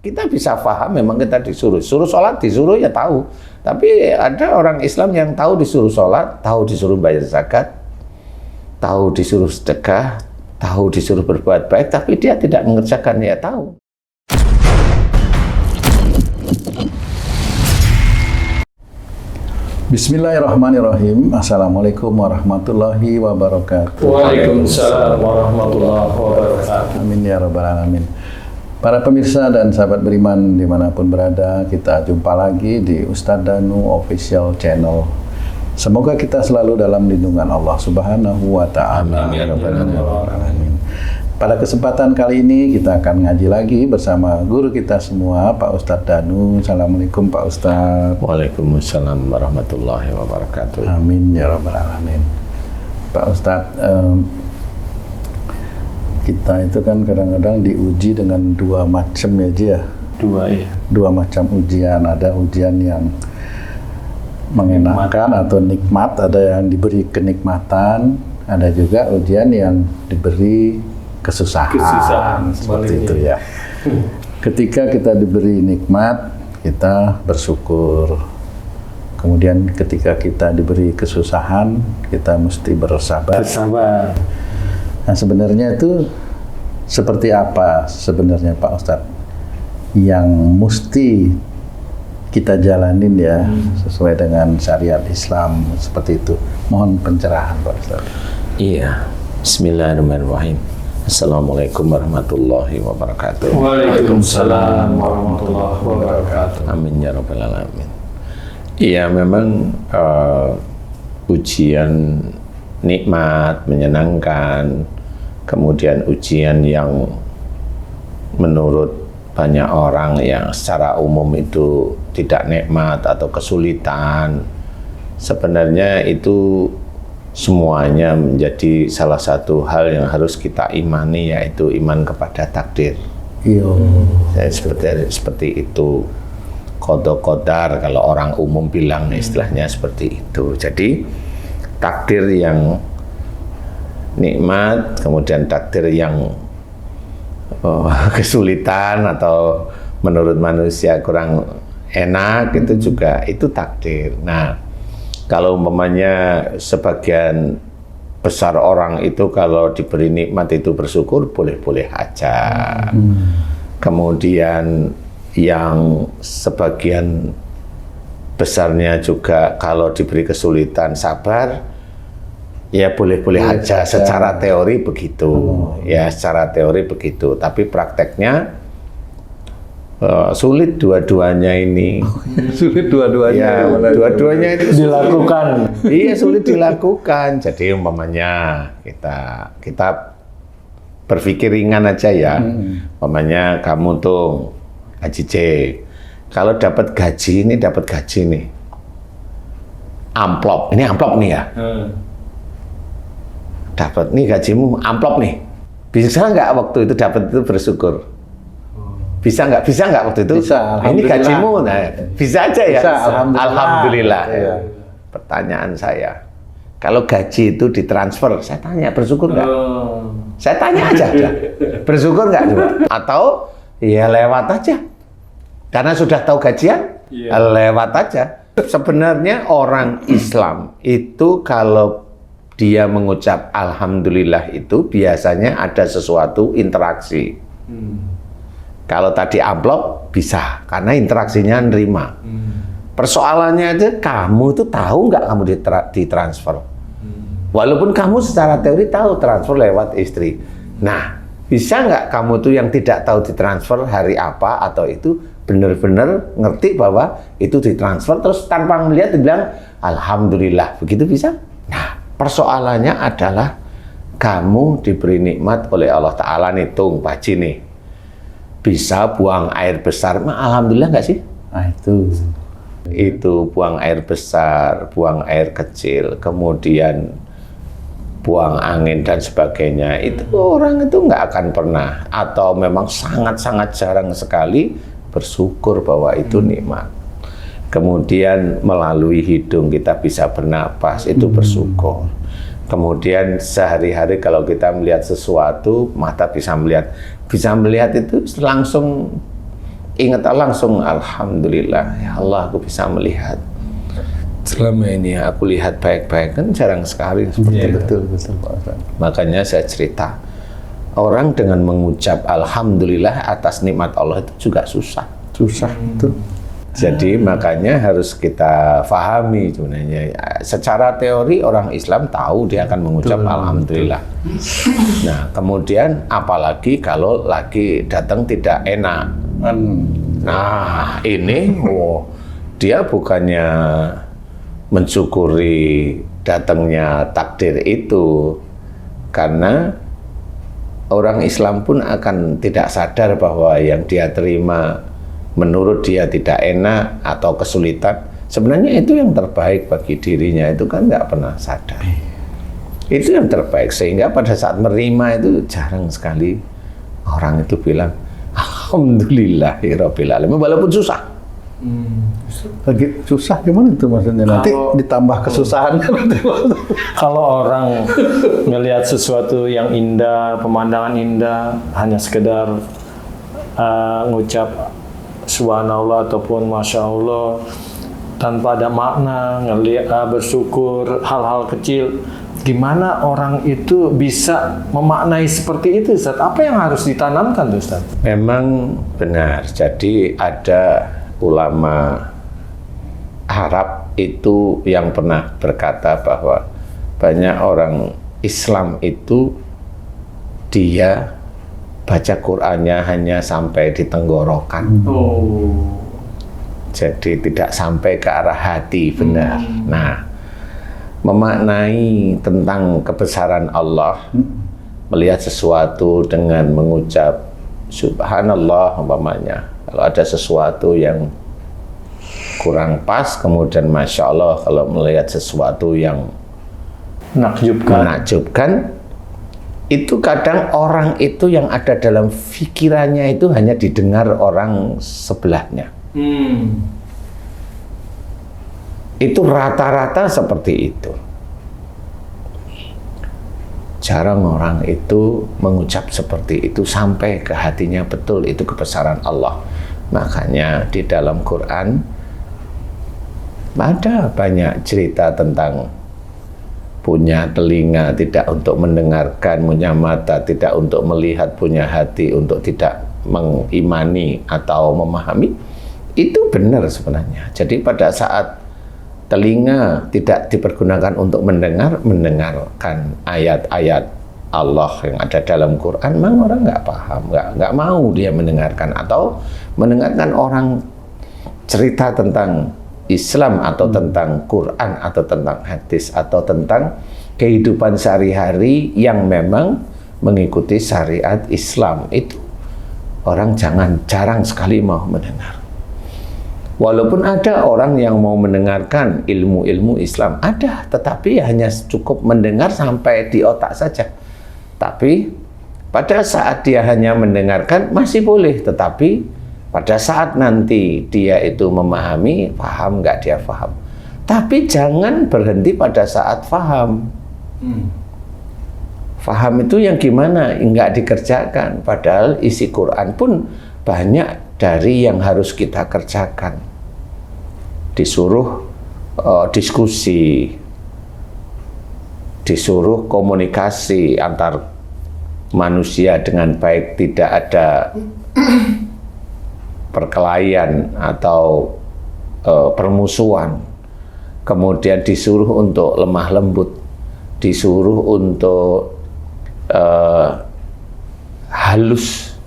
Kita bisa paham memang kita disuruh sholat, disuruh ya tahu. Tapi ada orang Islam yang tahu disuruh sholat, tahu disuruh bayar zakat, tahu disuruh sedekah, tahu disuruh berbuat baik, tapi dia tidak mengerjakan, ya tahu. Bismillahirrahmanirrahim. Assalamualaikum warahmatullahi wabarakatuh. Waalaikumsalam warahmatullahi wabarakatuh. Amin ya rabbal alamin. Para pemirsa dan sahabat beriman dimanapun berada, kita jumpa lagi di Ustadz Danu Official Channel. Semoga kita selalu dalam lindungan Allah Subhanahu wa Ta'ala. Amin ya rabbal alamin. Pada kesempatan kali ini kita akan ngaji lagi bersama guru kita semua, Pak Ustadz Danu. Assalamualaikum Pak Ustadz. Waalaikumsalam warahmatullahi wabarakatuh. Amin ya rabbal alamin. Pak Ustadz, kita itu kan kadang-kadang diuji dengan dua macam ya Ji ya. Dua macam ujian. Ada ujian yang mengenakan atau nikmat, ada yang diberi kenikmatan, ada juga ujian yang diberi kesusahan seperti itu ya. Ketika kita diberi nikmat, kita bersyukur. Kemudian ketika kita diberi kesusahan, kita mesti bersabar. Nah, sebenarnya itu seperti apa sebenarnya Pak Ustadz yang mesti kita jalanin ya sesuai dengan syariat Islam seperti itu. Mohon pencerahan Pak Ustadz. Iya. Bismillahirrahmanirrahim. Assalamualaikum warahmatullahi wabarakatuh. Waalaikumsalam warahmatullahi wabarakatuh. Amin ya rabbal alamin. Iya, memang ujian nikmat, menyenangkan, kemudian ujian yang menurut banyak orang yang secara umum itu tidak nikmat atau kesulitan, sebenarnya itu semuanya menjadi salah satu hal yang harus kita imani, yaitu iman kepada takdir. Iya. Seperti itu. Qada qadar kalau orang umum bilang istilahnya seperti itu. Jadi takdir yang nikmat, kemudian takdir yang kesulitan atau menurut manusia kurang enak, itu juga itu takdir. Nah, kalau umpamanya sebagian besar orang itu kalau diberi nikmat itu bersyukur, boleh-boleh aja. Kemudian yang sebagian besarnya juga kalau diberi kesulitan sabar, ya boleh-boleh aja. Secara teori begitu, ya secara teori begitu. Tapi prakteknya sulit dua-duanya ini. Sulit dua-duanya. Ya, dua-duanya itu Dilakukan. iya, sulit dilakukan. Jadi umpamanya kita berpikir ringan aja ya. Umpamanya kamu tuh gaji C. Kalau dapat gaji nih. Amplop. Ini amplop nih ya. Dapat nih gajimu, amplop nih. Bisa nggak waktu itu dapat itu bersyukur? Bisa nggak waktu itu? Bisa, ini gajimu, nah bisa aja ya. Bisa, alhamdulillah. Iya. Pertanyaan saya, kalau gaji itu ditransfer, saya tanya bersyukur nggak? Saya tanya aja, bersyukur nggak coba? Atau ya lewat aja, karena sudah tahu gajian, lewat aja. Sebenarnya orang Islam itu kalau dia mengucap alhamdulillah itu biasanya ada sesuatu interaksi. Kalau tadi amplop bisa, karena interaksinya nerima. Persoalannya aja kamu itu tahu nggak kamu ditransfer. Walaupun kamu secara teori tahu transfer lewat istri. Nah, bisa nggak kamu tuh yang tidak tahu ditransfer hari apa atau itu benar-benar ngerti bahwa itu ditransfer terus tanpa melihat bilang alhamdulillah, begitu bisa? Nah, persoalannya adalah kamu diberi nikmat oleh Allah Ta'ala nih, tung Pak nih. Bisa buang air besar, alhamdulillah nggak sih? Nah, itu buang air besar, buang air kecil, kemudian buang angin dan sebagainya. Itu orang itu nggak akan pernah, atau memang sangat-sangat jarang sekali bersyukur bahwa itu nikmat. Kemudian melalui hidung kita bisa bernapas, itu bersyukur. Kemudian sehari-hari kalau kita melihat sesuatu, mata bisa melihat itu langsung ingat langsung, alhamdulillah ya Allah aku bisa melihat. Selama ini aku lihat baik-baik, kan jarang sekali seperti itu. Betul Pak Ustaz. Makanya saya cerita, orang dengan mengucap alhamdulillah atas nikmat Allah itu juga susah. Betul. Jadi makanya harus kita fahami sebenarnya. Secara teori orang Islam tahu dia akan mengucap alhamdulillah. Nah, kemudian apalagi kalau lagi datang tidak enak. Nah, ini dia bukannya mensyukuri datangnya takdir itu, karena orang Islam pun akan tidak sadar bahwa yang dia terima menurut dia tidak enak atau kesulitan, sebenarnya itu yang terbaik bagi dirinya, itu kan nggak pernah sadar. Itu yang terbaik, sehingga pada saat menerima itu jarang sekali orang itu bilang alhamdulillahirabbil alamin, walaupun susah. Lagi susah gimana itu maksudnya? Nanti ditambah kesusahan. Kalau orang melihat sesuatu yang indah, pemandangan indah, hanya sekedar ngucap subhanallah ataupun masya Allah tanpa ada makna, ngelihat bersyukur hal-hal kecil, gimana orang itu bisa memaknai seperti itu, Ustaz? Apa yang harus ditanamkan, Ustaz? Memang benar. Jadi ada ulama Arab itu yang pernah berkata bahwa banyak orang Islam itu dia baca Qur'annya hanya sampai di tenggorokan. Jadi tidak sampai ke arah hati, benar. Nah, memaknai tentang kebesaran Allah, melihat sesuatu dengan mengucap subhanallah umpamanya. Kalau ada sesuatu yang kurang pas, kemudian masya Allah. Kalau melihat sesuatu yang menakjubkan, itu kadang orang itu yang ada dalam pikirannya itu hanya didengar orang sebelahnya. Itu rata-rata seperti itu. Jarang orang itu mengucap seperti itu sampai ke hatinya betul itu kebesaran Allah. Makanya di dalam Quran ada banyak cerita tentang punya telinga tidak untuk mendengarkan, punya mata tidak untuk melihat, punya hati untuk tidak mengimani atau memahami. Itu benar sebenarnya. Jadi pada saat telinga tidak dipergunakan untuk mendengarkan ayat-ayat Allah yang ada dalam Quran, memang orang nggak paham, nggak mau dia mendengarkan, atau mendengarkan orang cerita tentang Islam atau tentang Quran atau tentang hadis atau tentang kehidupan sehari-hari yang memang mengikuti syariat Islam, itu orang jarang sekali mau mendengar. Walaupun ada orang yang mau mendengarkan ilmu-ilmu Islam, ada, tetapi hanya cukup mendengar sampai di otak saja. Tapi pada saat dia hanya mendengarkan masih boleh, tetapi pada saat nanti dia itu memahami, paham nggak dia paham. Tapi jangan berhenti pada saat paham. Paham itu yang gimana? Nggak dikerjakan. Padahal isi Quran pun banyak dari yang harus kita kerjakan. Disuruh diskusi, disuruh komunikasi antar manusia dengan baik, tidak ada perkelahian atau permusuhan. Kemudian disuruh untuk lemah lembut, disuruh untuk halus,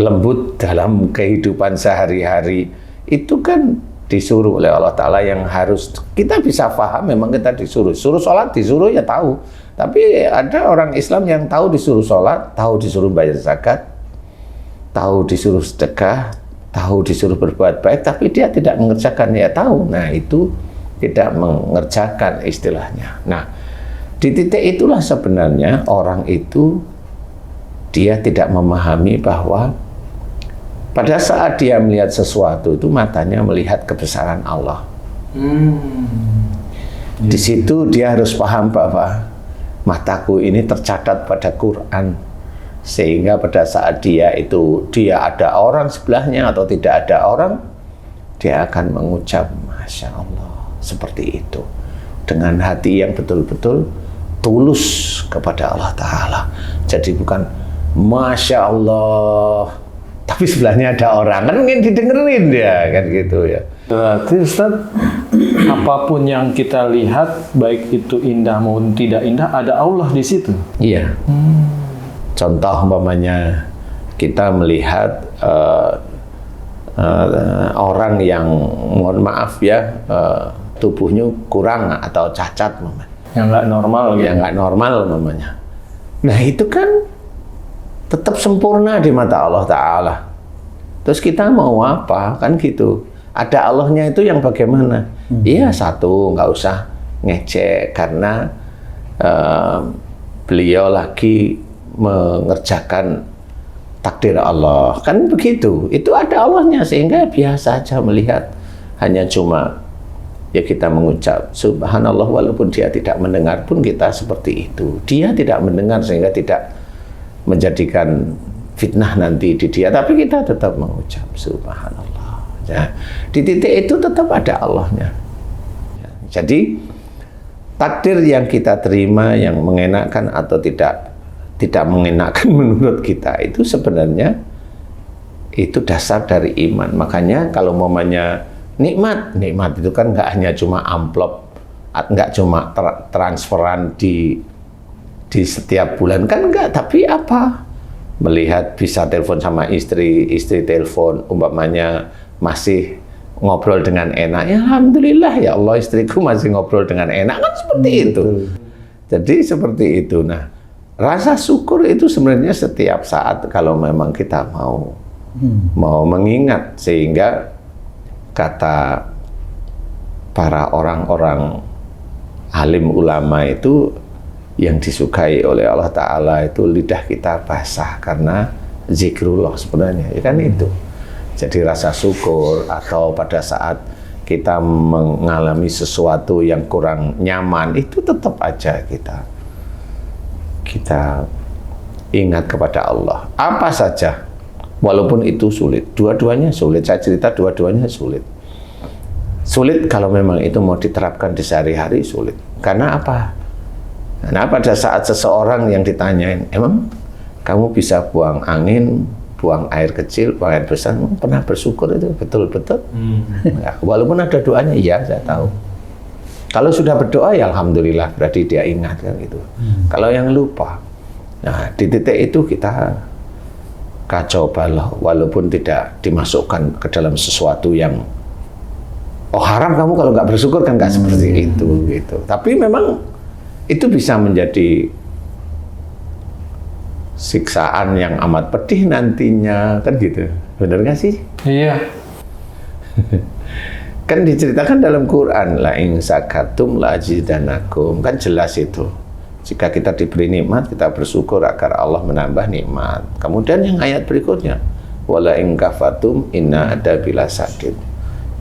lembut dalam kehidupan sehari-hari. Itu kan disuruh oleh Allah Ta'ala yang harus kita bisa paham. Memang kita disuruh sholat, disuruh ya tahu. Tapi ada orang Islam yang tahu disuruh sholat, tahu disuruh bayar zakat, tahu disuruh sedekah, tahu disuruh berbuat baik, tapi dia tidak mengerjakan, ya tahu. Nah, itu tidak mengerjakan istilahnya. Nah, di titik itulah sebenarnya orang itu dia tidak memahami bahwa pada saat dia melihat sesuatu itu matanya melihat kebesaran Allah. Di situ dia harus paham bahwa mataku ini tercatat pada Quran. Sehingga pada saat dia ada orang sebelahnya atau tidak ada orang, dia akan mengucap Masya Allah, seperti itu, dengan hati yang betul-betul tulus kepada Allah Ta'ala. Jadi bukan Masya Allah tapi sebelahnya ada orang, kan mungkin didengerin dia, kan gitu ya. Berarti Ustaz, apapun yang kita lihat, baik itu indah maupun tidak indah, ada Allah di situ. Iya. Contoh umpamanya kita melihat orang yang mohon maaf ya, tubuhnya kurang atau cacat, yang nggak normal, yang nggak normal umpamanya. Nah itu kan tetap sempurna di mata Allah Ta'ala. Terus kita mau apa? Kan gitu. Ada Allahnya itu yang bagaimana? Iya, satu, nggak usah ngecek, karena beliau lagi mengerjakan takdir Allah. Kan begitu. Itu ada Allahnya, sehingga biasa aja melihat. Hanya cuma ya kita mengucap Subhanallah, walaupun dia tidak mendengar pun kita seperti itu. Dia tidak mendengar sehingga tidak menjadikan fitnah nanti di dia, tapi kita tetap mengucap Subhanallah. Ya. Di titik itu tetap ada Allahnya. Ya. Jadi takdir yang kita terima yang mengenakan atau tidak mengenakan menurut kita itu sebenarnya itu dasar dari iman. Makanya kalau momennya nikmat itu kan nggak hanya cuma amplop, nggak cuma transferan di setiap bulan, kan enggak, tapi apa? Melihat bisa telepon sama istri telepon, umpamanya masih ngobrol dengan enak, ya alhamdulillah ya Allah, istriku masih ngobrol dengan enak, kan seperti itu. Jadi seperti itu. Nah, rasa syukur itu sebenarnya setiap saat kalau memang kita mau mengingat, sehingga kata para orang-orang alim ulama itu, yang disukai oleh Allah Ta'ala itu lidah kita basah karena zikrullah sebenarnya, ya kan itu. Jadi rasa syukur, atau pada saat kita mengalami sesuatu yang kurang nyaman, itu tetap aja kita ingat kepada Allah. Apa saja, walaupun itu sulit, dua-duanya sulit. Saya cerita dua-duanya sulit. Sulit kalau memang itu mau diterapkan di sehari-hari, sulit. Karena apa? Nah, pada saat seseorang yang ditanyain, emang kamu bisa buang angin, buang air kecil, buang air besar, pernah bersyukur itu betul-betul? Ya, walaupun ada doanya, iya saya tahu. Kalau sudah berdoa, ya alhamdulillah, berarti dia ingat kan gitu. Kalau yang lupa, nah di titik itu kita kacau balau, walaupun tidak dimasukkan ke dalam sesuatu yang haram kamu kalau nggak bersyukur, kan nggak seperti itu gitu. Tapi memang itu bisa menjadi siksaan yang amat pedih nantinya, kan gitu. Bener nggak sih? Iya. Kan diceritakan dalam Quran, la in sakatum la azidanakum, kan jelas itu. Jika kita diberi nikmat, kita bersyukur agar Allah menambah nikmat. Kemudian yang ayat berikutnya, wala in kafatum inna adabila sakit.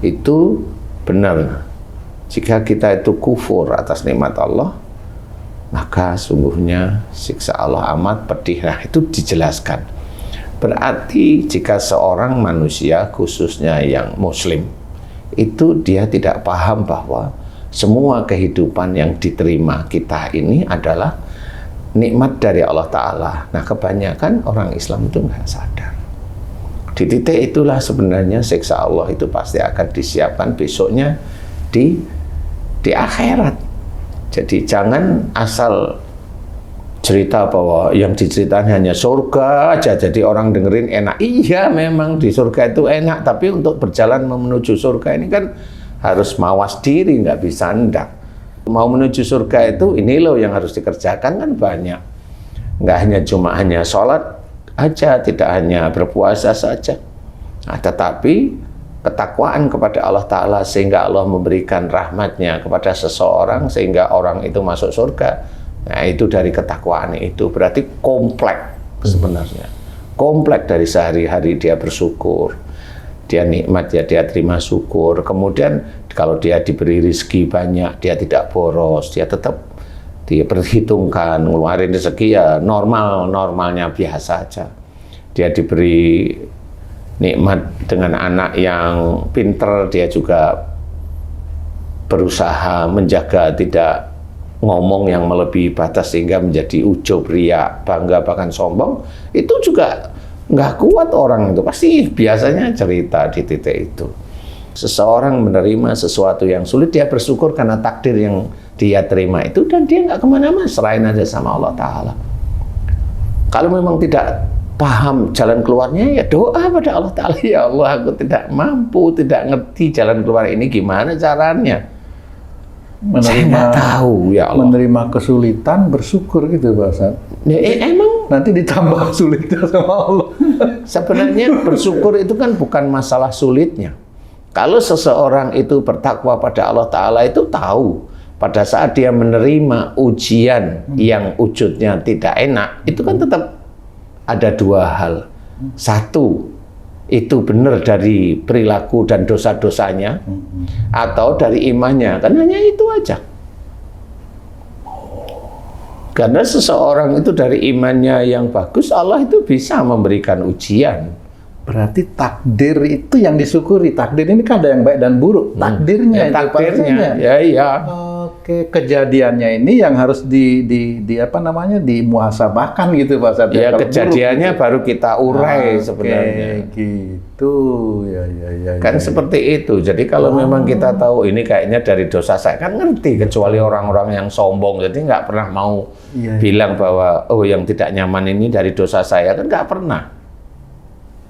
Itu benar. Jika kita itu kufur atas nikmat Allah, maka sungguhnya siksa Allah amat pedih. Nah, itu dijelaskan. Berarti jika seorang manusia, khususnya yang muslim, itu dia tidak paham bahwa semua kehidupan yang diterima kita ini adalah nikmat dari Allah Ta'ala. Nah, kebanyakan orang Islam itu nggak sadar. Di titik itulah sebenarnya siksa Allah itu pasti akan disiapkan besoknya di akhirat. Jadi jangan asal cerita bahwa yang diceritakan hanya surga aja, jadi orang dengerin enak. Iya, memang di surga itu enak, tapi untuk berjalan menuju surga ini kan harus mawas diri, nggak bisa hendak. Mau menuju surga itu ini loh yang harus dikerjakan, kan banyak. Nggak hanya sholat aja, tidak hanya berpuasa saja. Nah, tetapi ketakwaan kepada Allah Ta'ala, sehingga Allah memberikan rahmatnya kepada seseorang sehingga orang itu masuk surga. Nah, itu dari ketakwaan itu berarti komplek sebenarnya. Komplek dari sehari-hari dia bersyukur, dia nikmat ya dia terima syukur. Kemudian kalau dia diberi rezeki banyak, dia tidak boros, dia tetap dia perhitungkan, ngeluarin rezeki ya normalnya biasa aja. Dia diberi nikmat dengan anak yang pinter, dia juga berusaha menjaga tidak ngomong yang melebihi batas sehingga menjadi ujub, riak, bangga, bahkan sombong. Itu juga nggak kuat orang itu, pasti biasanya cerita di titik itu. Seseorang menerima sesuatu yang sulit, dia bersyukur karena takdir yang dia terima itu, dan dia nggak kemana-mana, serahin aja sama Allah Ta'ala. Kalau memang tidak paham jalan keluarnya, ya doa pada Allah Ta'ala, ya Allah aku tidak mampu, tidak ngerti jalan keluar ini gimana caranya. Saya nggak tahu, ya Allah. Menerima kesulitan, bersyukur gitu Pak Ustadz. Ya, emang nanti ditambah sulitnya sama Allah. Sebenarnya bersyukur itu kan bukan masalah sulitnya. Kalau seseorang itu bertakwa pada Allah Ta'ala, itu tahu pada saat dia menerima ujian yang wujudnya tidak enak, itu kan tetap ada dua hal. Satu, itu benar dari perilaku dan dosa-dosanya, atau dari imannya, kan hanya itu aja. Karena seseorang itu dari imannya yang bagus, Allah itu bisa memberikan ujian. Berarti takdir itu yang disyukuri. Takdir ini kan ada yang baik dan buruk. Takdirnya, ya, takdirnya. Ya, iya. Oke, kejadiannya ini yang harus dimuhasabahkan gitu Pak Ustadz. Ya, kejadiannya buruk, baru kita urai sebenarnya. Gitu. Ya. Kan seperti itu. Jadi kalau memang kita tahu ini kayaknya dari dosa saya, kan ngerti, kecuali orang-orang yang sombong. Jadi nggak pernah mau bilang bahwa oh yang tidak nyaman ini dari dosa saya, kan nggak pernah.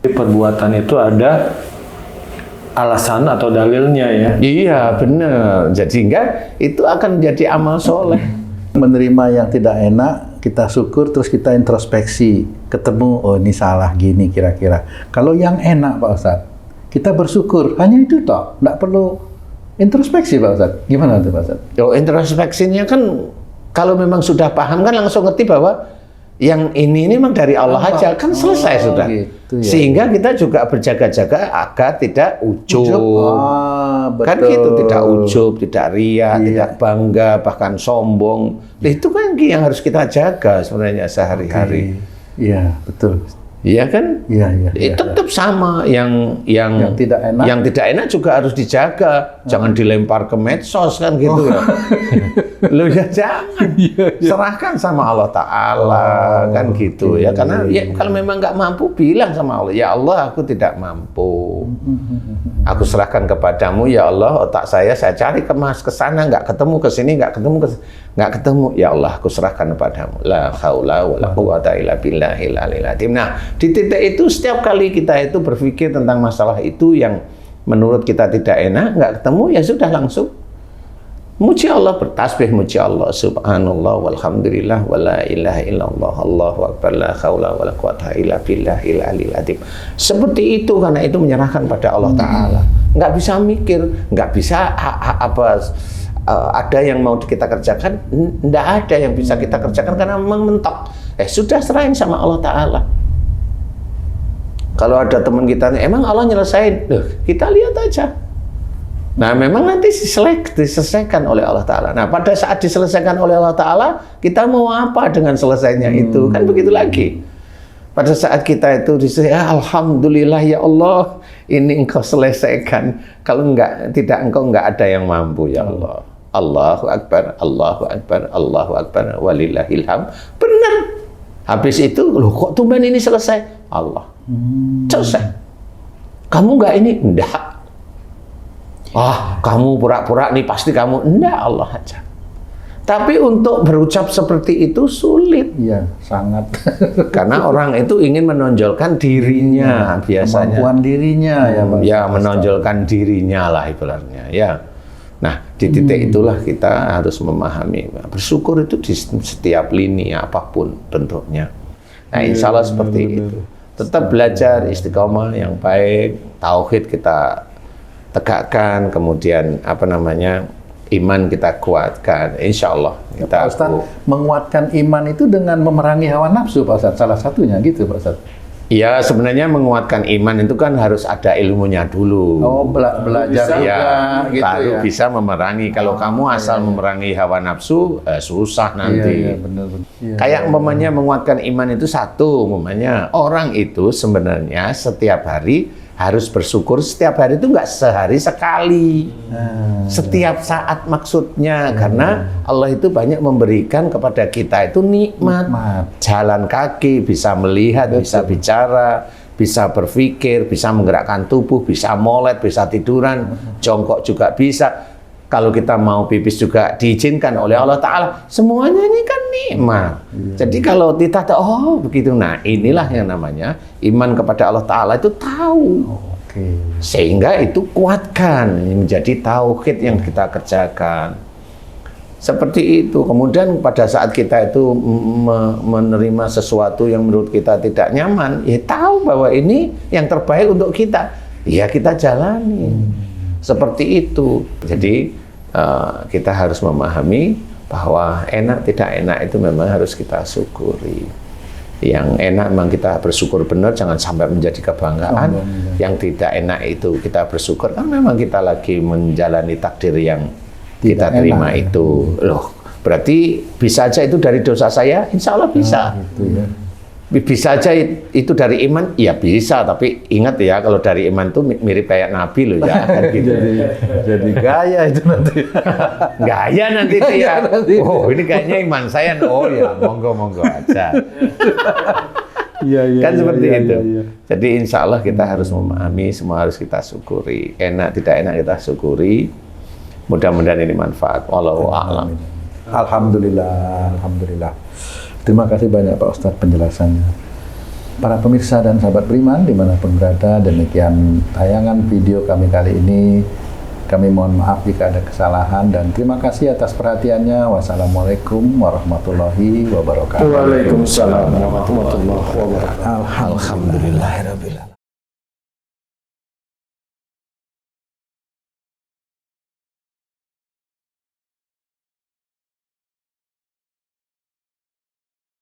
Perbuatan itu ada alasan atau dalilnya ya. Iya benar. Jadi itu akan menjadi amal soleh. Menerima yang tidak enak, kita syukur, terus kita introspeksi, ketemu oh ini salah gini kira-kira. Kalau yang enak Pak Ustadz, kita bersyukur, hanya itu toh, nggak perlu introspeksi Pak Ustadz. Gimana tuh Pak Ustadz? Oh, introspeksinya kan kalau memang sudah paham kan langsung ngerti bahwa yang ini memang dari Allah aja, kan selesai sudah. Gitu, ya. Sehingga kita juga berjaga-jaga agar tidak ujub. Kan gitu, tidak ujub, tidak riya, tidak bangga, bahkan sombong. Itu kan yang harus kita jaga sebenarnya sehari-hari. Iya, betul. Iya kan? Iya. Tetap sama yang tidak enak. Yang tidak enak juga harus dijaga. Jangan dilempar ke medsos kan gitu ya. Loh ya jangan. Serahkan sama Allah Ta'ala kan gitu ya. Karena ya kalau memang nggak mampu bilang sama Allah, ya Allah aku tidak mampu. Aku serahkan kepadamu ya Allah, otak saya cari ke sana nggak ketemu, ke sini nggak ketemu. Ya Allah aku serahkan kepadamu. La haula wala quwata illa billahil aliyil azim. Nah, di titik itu setiap kali kita itu berpikir tentang masalah itu yang menurut kita tidak enak, nggak ketemu, ya sudah langsung muji Allah, bertasbih muji Allah, subhanallah walhamdulillah wala ilaha illallah allahu akbar la haula wala quwata illa billahil aliyil azim. Seperti itu, karena itu menyerahkan pada Allah Ta'ala. Nggak bisa mikir, nggak bisa ada yang mau kita kerjakan, nggak ada yang bisa kita kerjakan karena memang mentok. Sudah serahin sama Allah Ta'ala. Kalau ada teman kita, emang Allah nyelesain? Kita lihat aja. Nah, memang nanti diselesaikan oleh Allah Ta'ala. Nah, pada saat diselesaikan oleh Allah Ta'ala, kita mau apa dengan selesainya itu? Kan begitu lagi. Pada saat kita itu alhamdulillah ya Allah, ini engkau selesaikan. Kalau tidak engkau nggak ada yang mampu ya Allah. Allahu Akbar, Allahu Akbar, Allahu Akbar, walillahil hamd. Benar. Habis itu, loh kok tumben ini selesai? Allah. Selesai. Kamu nggak ini? Enggak. Kamu pura-pura nih pasti kamu. Enggak, Allah aja. Tapi untuk berucap seperti itu sulit. Iya, sangat. Karena orang itu ingin menonjolkan dirinya biasanya. Kemampuan dirinya ya menonjolkan dirinya lah ibaratnya ya. Nah, di titik itulah kita harus memahami bersyukur itu di setiap lini apapun bentuknya. Nah, insya Allah seperti itu. Tetap belajar istiqomah yang baik, tauhid kita tegakkan, kemudian iman kita kuatkan, insya Allah. Pak Ustadz, menguatkan iman itu dengan memerangi hawa nafsu, Pak Ustadz. Salah satunya gitu, Pak Ustadz. Ya sebenarnya menguatkan iman itu kan harus ada ilmunya dulu. Oh, belajar Ya, juga gitu baru ya. bisa memerangi. Kalau kamu asal memerangi hawa nafsu, susah nanti. Iya, benar. Iya. Kayak umpamanya menguatkan iman itu satu, umpamanya orang itu sebenarnya setiap hari harus bersyukur. Setiap hari itu nggak sehari sekali, setiap saat maksudnya, karena Allah itu banyak memberikan kepada kita itu nikmat. Jalan kaki, bisa melihat, bisa bicara, bisa berpikir, bisa menggerakkan tubuh, bisa molet, bisa tiduran, jongkok juga bisa. Kalau kita mau pipis juga diizinkan oleh Allah Ta'ala. Semuanya ini kan nikmat. Jadi kalau kita tahu, oh begitu. Nah inilah yang namanya iman kepada Allah Ta'ala itu tahu. Sehingga itu kuatkan. Menjadi tauhid yang kita kerjakan. Seperti itu. Kemudian pada saat kita itu menerima sesuatu yang menurut kita tidak nyaman, ya tahu bahwa ini yang terbaik untuk kita. Ya kita jalani. Seperti itu. Jadi kita harus memahami bahwa enak tidak enak itu memang harus kita syukuri. Yang enak memang kita bersyukur benar, jangan sampai menjadi kebanggaan. Yang tidak enak itu kita bersyukur kan memang kita lagi menjalani takdir yang kita terima itu. Loh, berarti bisa aja itu dari dosa saya, insya Allah bisa. Bisa aja itu dari iman, ya bisa, tapi ingat ya kalau dari iman itu mirip kayak Nabi loh ya. Kan gitu. jadi gaya itu nanti. Gaya nanti dia. Oh ini kayaknya iman saya. Oh ya monggo aja. Kan seperti itu. Jadi insya Allah kita harus memahami, semua harus kita syukuri. Enak tidak enak kita syukuri. Mudah-mudahan ini manfaat. Wallahu a'lam. Alhamdulillah. Terima kasih banyak Pak Ustadz penjelasannya. Para pemirsa dan sahabat beriman dimanapun berada, demikian tayangan video kami kali ini. Kami mohon maaf jika ada kesalahan dan terima kasih atas perhatiannya. Wassalamualaikum warahmatullahi wabarakatuh. Waalaikumsalam warahmatullahi wabarakatuh. Alhamdulillahirabbil alamin.